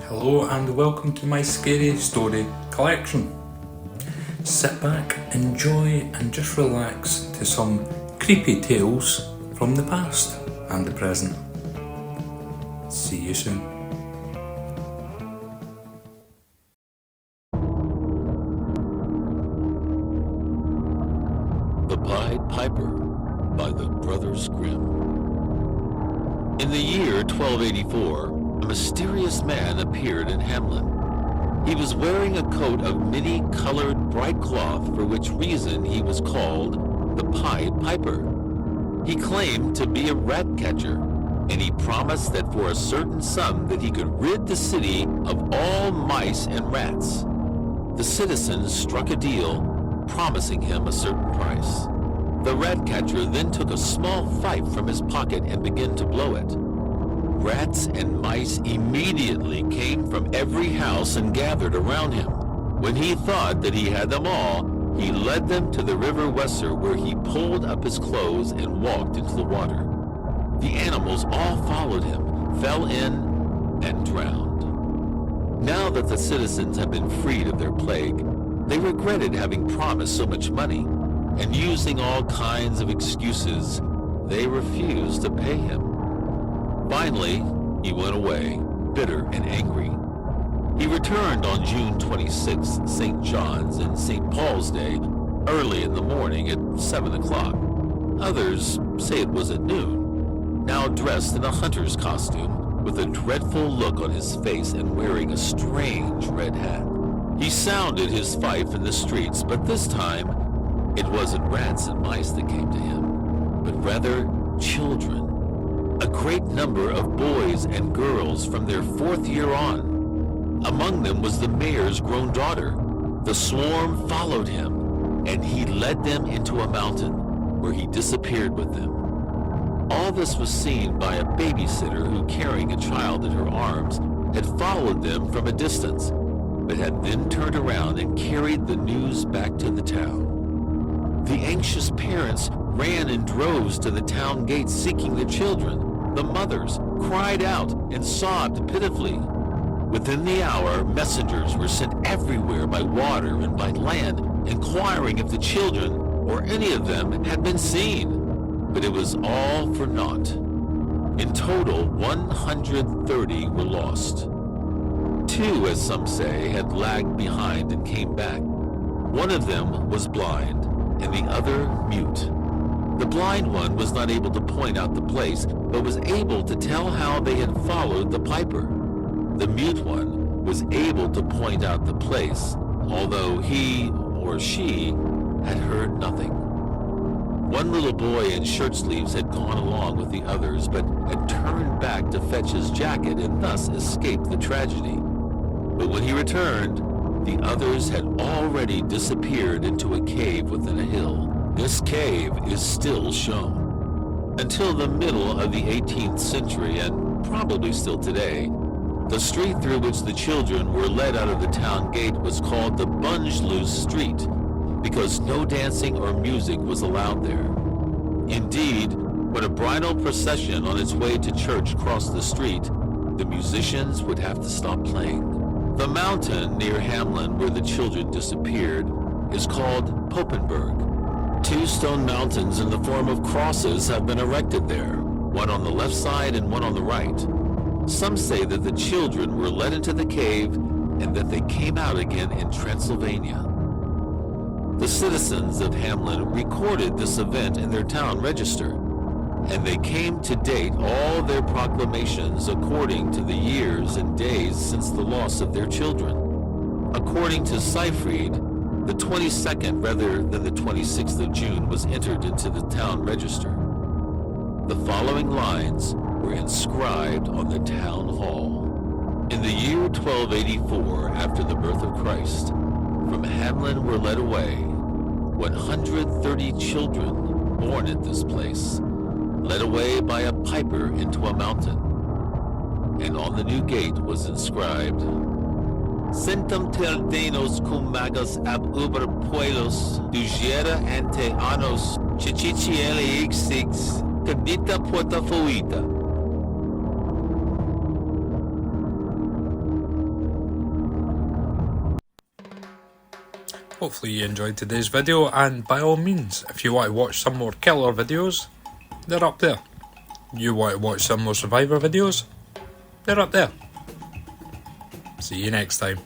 Hello and welcome to my scary story collection. Sit back, enjoy and just relax to some creepy tales from the past and the present. See you soon. The Pied Piper by the Brothers Grimm. In the year 1284, a mysterious man appeared in Hamlin. He was wearing a coat of many-colored bright cloth, for which reason he was called the Pied Piper. He claimed to be a rat catcher, and he promised that for a certain sum that he could rid the city of all mice and rats. The citizens struck a deal, promising him a certain price. The rat catcher then took a small pipe from his pocket and began to blow it. Rats and mice immediately came from every house and gathered around him. When he thought that he had them all, he led them to the river Weser, where he pulled up his clothes and walked into the water. The animals all followed him, fell in, and drowned. Now that the citizens had been freed of their plague, they regretted having promised so much money, and using all kinds of excuses, they refused to pay him. Finally, he went away, bitter and angry. He returned on June 26th, St. John's and St. Paul's Day, early in the morning at 7 o'clock. Others say it was at noon, now dressed in a hunter's costume, with a dreadful look on his face and wearing a strange red hat. He sounded his fife in the streets, but this time, it wasn't rats and mice that came to him, but rather children. A great number of boys and girls from their 4th year on. Among them was the mayor's grown daughter. The swarm followed him, and he led them into a mountain, where he disappeared with them. All this was seen by a babysitter who, carrying a child in her arms, had followed them from a distance, but had then turned around and carried the news back to the town. The anxious parents ran in droves to the town gate seeking their children. The mothers cried out and sobbed pitifully. Within the hour, messengers were sent everywhere by water and by land, inquiring if the children, or any of them, had been seen. But it was all for naught. In total, 130 were lost. 2, as some say, had lagged behind and came back. One of them was blind, and the other mute. The blind one was not able to point out the place, but was able to tell how they had followed the piper. The mute one was able to point out the place, although he or she had heard nothing. One little boy in shirt sleeves had gone along with the others, but had turned back to fetch his jacket and thus escaped the tragedy. But when he returned, the others had already disappeared into a cave within a hill. This cave is still shown. Until the middle of the 18th century, and probably still today, the street through which the children were led out of the town gate was called the Bunge-Loose Street, because no dancing or music was allowed there. Indeed, when a bridal procession on its way to church crossed the street, the musicians would have to stop playing. The mountain near Hamlin where the children disappeared is called Popenberg. 2 stone mountains in the form of crosses have been erected there, one on the left side and one on the right. Some say that the children were led into the cave and that they came out again in Transylvania. The citizens of Hamlin recorded this event in their town register, and they came to date all their proclamations according to the years and days since the loss of their children. According to Seyfried, the 22nd rather than the 26th of June was entered into the town register. The following lines were inscribed on the town hall. In the year 1284, after the birth of Christ, from Hamlin were led away 130 children born at this place, led away by a piper into a mountain. And on the new gate was inscribed, Centum terdenos cum magas ab uber puelos, dugiera ante annos, chichiciele ixix, cadita porta fuita. Hopefully you enjoyed today's video, and by all means, if you want to watch some more killer videos, they're up there. You want to watch some more survivor videos, they're up there. See you next time.